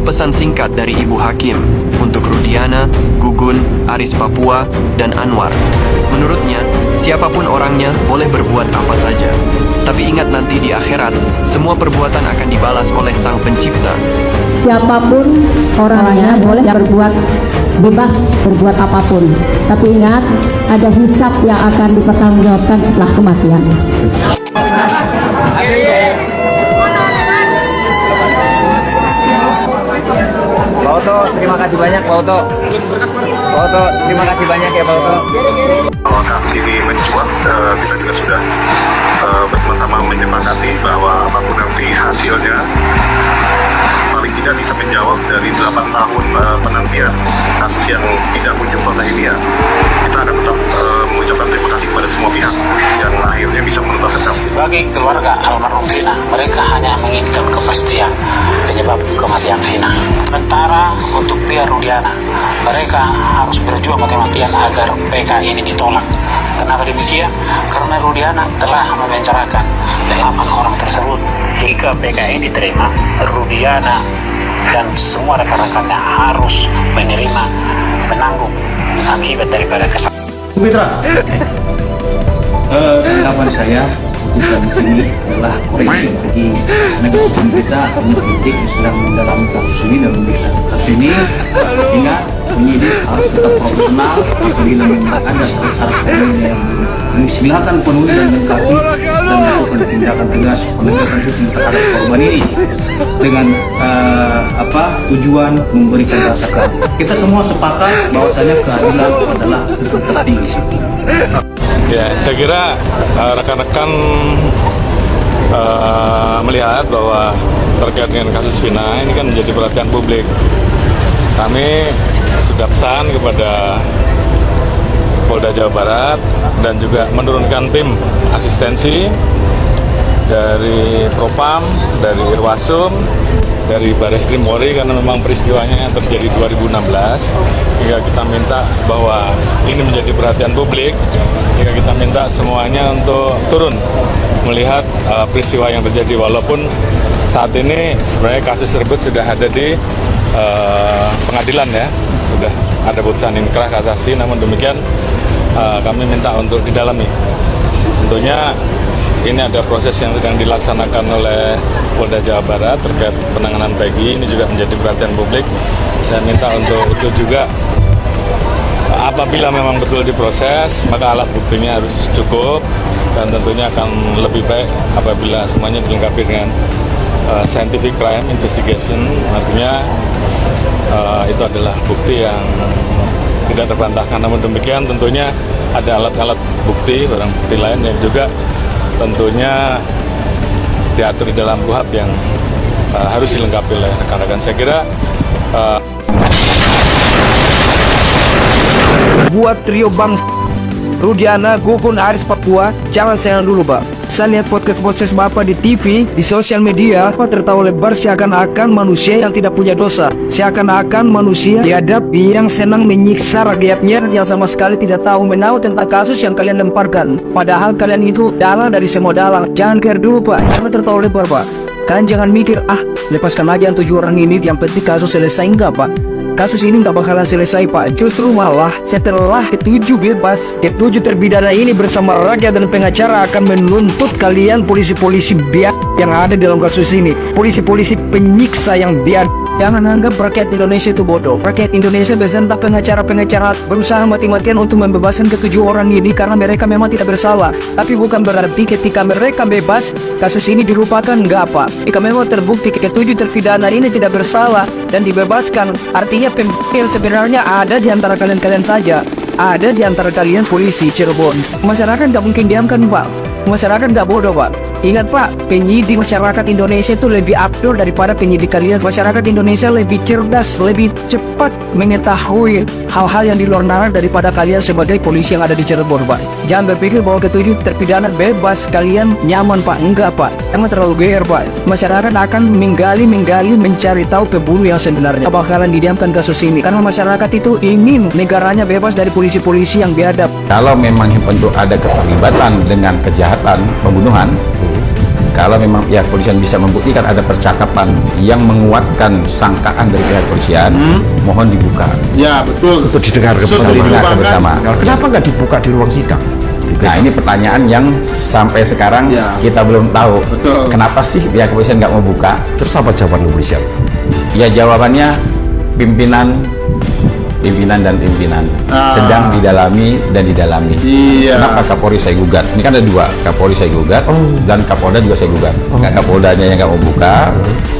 pesan singkat dari Ibu Hakim untuk Rudiana, Gugun, Aris Papua, dan Anwar. Menurutnya, siapapun orangnya boleh berbuat apa saja. Tapi ingat nanti di akhirat, semua perbuatan akan dibalas oleh Sang Pencipta. Siapapun orangnya boleh berbuat bebas berbuat apapun. Tapi ingat, ada hisab yang akan dipertanggungjawabkan setelah kematian. Pak Oto, terima kasih banyak Pak Oto. Pak Oto, terima kasih banyak ya Pak Oto. Kalau kasus ini mencuat, kita juga sudah bersama-sama menyepakati bahwa apapun nanti hasilnya, paling tidak bisa menjawab dari 8 tahun penantian kasus yang tidak kunjung selesai ini ya. Kita akan tetap mengucapkan terima kasih kepada semua pihak yang akhirnya bisa menuntaskan kasus ini. Bagi keluarga almarhum Vina, mereka hanya menginginkan kepastian penyebab kematian Vina. Sementara untuk pihak Rudiana, mereka harus berjuang mati-matian agar PK ini ditolak. Kenapa demikian? Karena Rudiana telah memenjarakan 8 orang tersebut. Jika PK ini diterima, Rudiana dan semua rekan-rekannya harus menerima, menanggung akibat daripada kesalahan. Mitra, tanggapan saya, putusan ini adalah koreksi bagi penegak hukum kita, penyidik yang sedang mendalami kasus ini dan memeriksa kasus ini. Ingat, penyidik harus tetap profesional. Apabila memang ada syarat yang silakan penuhi dan lengkapi dan melakukan tindakan tegas penegakan hukum terhadap korban ini dengan tujuan memberikan rasa keadilan. Kita semua sepakat bahwasanya keadilan adalah tertinggi. Ya, saya kira rekan-rekan melihat bahwa terkait dengan kasus Vina ini kan menjadi perhatian publik. Kami sudah pesan kepada Polda Jawa Barat dan juga menurunkan tim asistensi dari Propam, dari Irwasum, dari Baris Krim Polri karena memang peristiwanya yang terjadi 2016. Hingga kita minta bahwa ini menjadi perhatian publik, hingga kita minta semuanya untuk turun melihat peristiwa yang terjadi, walaupun saat ini sebenarnya kasus tersebut sudah ada di pengadilan ya, sudah ada putusan inkrah kasasi, namun demikian kami minta untuk didalami. Tentunya ini ada proses yang sedang dilaksanakan oleh Polda Jawa Barat terkait penanganan Peggy, ini juga menjadi perhatian publik. Saya minta untuk itu juga, apabila memang betul diproses, maka alat buktinya harus cukup dan tentunya akan lebih baik apabila semuanya dilengkapi dengan scientific crime investigation, artinya itu adalah bukti yang tidak terbantahkan. Namun demikian tentunya ada alat-alat bukti, barang bukti lain yang juga tentunya diatur di dalam KUHP yang harus dilengkapi oleh rekan-rekan. Saya kira buat trio bang Rudiana, Gugun, Aris Papua, jangan sayang dulu Pak. Saya lihat podcast Bapak di TV, di sosial media, Bapak tertawa lebar seakan-akan manusia yang tidak punya dosa, seakan-akan manusia biadab yang senang menyiksa rakyatnya yang sama sekali tidak tahu menahu tentang kasus yang kalian lemparkan. Padahal kalian itu dalang dari semua dalang. Jangan care dulu Pak, jangan tertawa lebar Pak. Kalian jangan mikir, lepaskan aja 7 orang ini, yang penting kasus selesai. Enggak Pak, kasus ini nggak bakalan selesai Pak. Justru malah setelah ketujuh bebas, ketujuh terpidana ini bersama rakyat dan pengacara akan menuntut kalian polisi-polisi biar yang ada dalam kasus ini, polisi-polisi penyiksa yang biar. Jangan anggap rakyat Indonesia itu bodoh. Rakyat Indonesia beserta pengacara-pengacara berusaha mati-matian untuk membebaskan ketujuh orang ini karena mereka memang tidak bersalah. Tapi bukan berarti ketika mereka bebas, kasus ini dilupakan, enggak Pak. Jika memang terbukti ketujuh terpidana ini tidak bersalah dan dibebaskan, artinya yang sebenarnya ada di antara kalian saja. Ada di antara kalian polisi Cirebon. Masyarakat nggak mungkin diamkan Pak. Masyarakat nggak bodoh Pak. Ingat Pak, penyidik masyarakat Indonesia itu lebih abdur daripada penyidik kalian. Masyarakat Indonesia lebih cerdas, lebih cepat mengetahui hal-hal yang di luar nalar daripada kalian sebagai polisi yang ada di Cirebon Pak. Jangan berpikir bahwa ketujuh terpidana bebas kalian nyaman Pak. Enggak Pak, jangan terlalu geer Pak. Masyarakat akan menggali mencari tahu pembunuh yang sebenarnya. Bakalan didiamkan kasus ini karena masyarakat itu ingin negaranya bebas dari polisi-polisi yang biadab. Kalau memang bentuk ada keterlibatan dengan kejahatan pembunuhan, kalau memang pihak kepolisian bisa membuktikan ada percakapan yang menguatkan sangkaan dari pihak kepolisian, mohon dibuka. Ya betul. Untuk didengar bersama. Kenapa nggak dibuka di ruang sidang? Nah ini pertanyaan yang sampai sekarang kita belum tahu. Betul. Kenapa sih pihak kepolisian nggak mau buka? Terus apa jawaban kepolisian? Ya jawabannya pimpinan sedang didalami. Iya. Kenapa Kapolri saya gugat? Ini kan ada dua, Kapolri saya gugat dan Kapolda juga saya gugat. Kapoldanya yang nggak mau buka,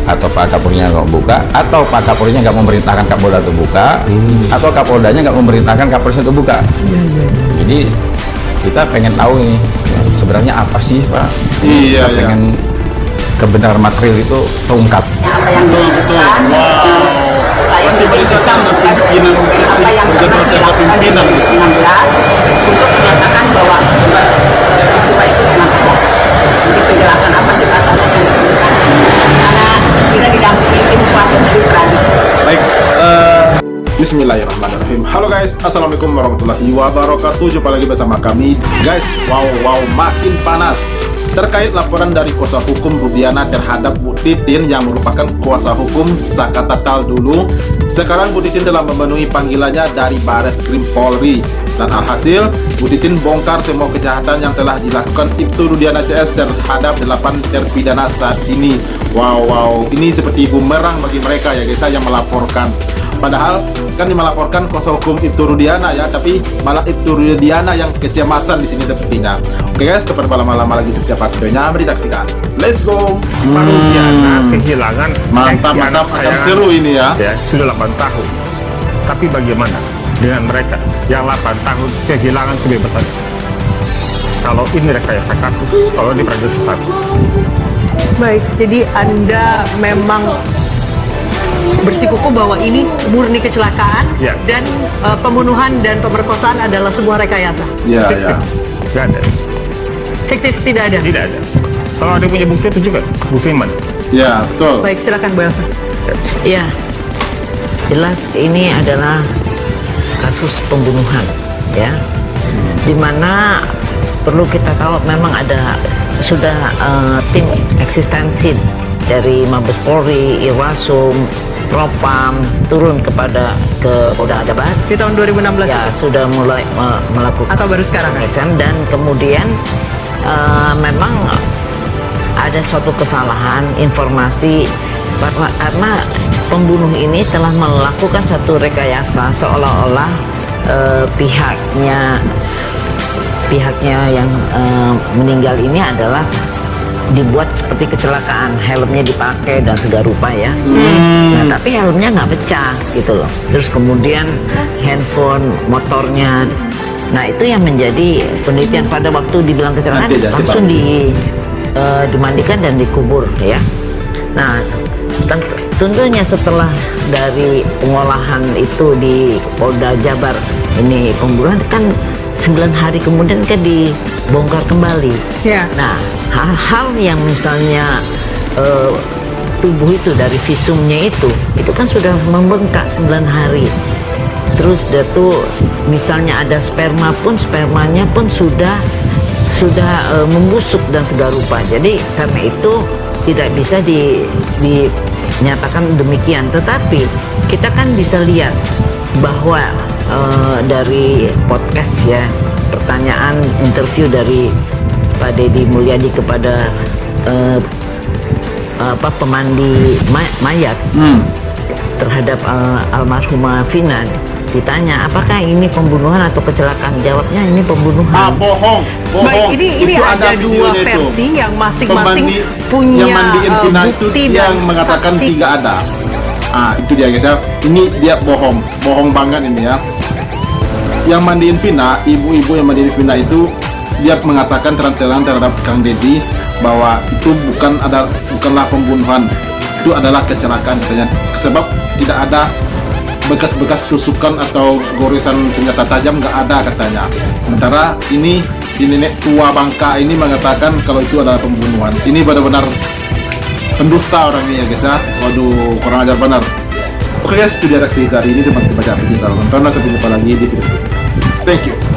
atau Pak Kapolrinya nggak mau buka, atau Pak Kapolrinya nggak memerintahkan Kapolda untuk buka, atau Kapoldanya nggak memerintahkan Kapolri untuk buka. Jadi kita pengen tahu nih sebenarnya apa sih Pak? Iya. Kita pengen kebenaran material itu terungkap. Betul. Wow. Saya melibatkan pimpinan untuk menyatakan bahwa peristiwa itu memang ada. Jadi penjelasan apa sih pasal yang diberikan? Karena kita didampingi tim kuasa hukum. Baik, Bismillahirrahmanirrahim. Halo guys, assalamualaikum warahmatullahi wabarakatuh. Jumpa lagi bersama kami guys. Wow, makin panas terkait laporan dari kuasa hukum Rudiana terhadap Bu Titin yang merupakan kuasa hukum Saka Tatal dulu. Sekarang Bu Titin telah memenuhi panggilannya dari Bareskrim Polri, dan alhasil Bu Titin bongkar semua kejahatan yang telah dilakukan Ibtu Rudiana CS terhadap 8 terpidana saat ini. Wow, ini seperti bumerang bagi mereka ya guys yang melaporkan. Padahal kan melaporkan kuasa hukum Ibtu Rudiana ya, tapi malah Ibtu Rudiana yang kecemasan di sini sepertinya. Oke guys, tanpa berlama-lama lagi setiap videonya disaksikan. Let's go. Pak Rudiana kehilangan mantap akan seru ini ya. Sudah 8 tahun. Tapi bagaimana dengan mereka yang 8 tahun kehilangan kebebasan? Kalau ini rekayasa kasus, kalau ini peradilan sesat. Baik, jadi Anda memang bersikukuh bahwa ini murni kecelakaan dan pembunuhan dan pemerkosaan adalah sebuah rekayasa. Iya. Tidak ada. Fiktif tidak ada. Tidak ada. Kalau ada punya bukti itu juga bukti mana? Ya betul. Baik, silakan Bu Elsa. Ya, jelas ini adalah kasus pembunuhan, ya, dimana perlu kita tahu memang ada sudah tim eksistensi dari Mabes Polri, Irwasum, Propam turun ke Polda Jabar di tahun 2016 ya, itu? sudah mulai melakukan atau baru sekarang dan kemudian memang ada suatu kesalahan informasi bahwa karena pembunuh ini telah melakukan suatu rekayasa seolah-olah pihaknya yang meninggal ini adalah dibuat seperti kecelakaan, helmnya dipakai dan segala rupa ya. Nah, tapi helmnya nggak pecah gitu loh. Terus kemudian handphone, motornya, nah itu yang menjadi penelitian pada waktu dibilang kecelakaan langsung dimandikan dan dikubur ya. Nah, tentunya setelah dari pengolahan itu di Polda Jabar ini pembunuhan kan 9 hari kemudian kan dibongkar kembali. Nah, hal-hal yang misalnya tubuh itu dari visumnya itu kan sudah membengkak 9 hari. Terus dia tuh misalnya ada sperma pun, spermanya pun sudah membusuk dan segala rupa. Jadi karena itu tidak bisa dinyatakan demikian. Tetapi kita kan bisa lihat bahwa dari podcast ya, pertanyaan interview dari Pak Deddy Mulyadi kepada pemandi mayat terhadap almarhumah Vina, ditanya apakah ini pembunuhan atau kecelakaan, jawabnya ini pembunuhan. Bohong. Baik, ini ada dua versi yang masing-masing punya bukti yang mengatakan saksi. Tidak ada. Itu dia guys ya. Ini dia bohong banget ini ya. Yang mandiin Vina, ibu-ibu yang mandiin Vina itu dia mengatakan terang-terangan terhadap Kang Deddy bahwa itu bukanlah pembunuhan, itu adalah kecelakaan katanya. Sebab tidak ada bekas-bekas tusukan atau goresan senjata tajam, nggak ada katanya. Sementara ini si nenek tua Bangka ini mengatakan kalau itu adalah pembunuhan. Ini benar-benar pendusta orang ini ya guys ya. Waduh, kurang ajar benar. Oke guys, itu dia reaksi hari ini. Terima kasih banyak sudah nonton. Sampai jumpa lagi di video berikutnya. Thank you.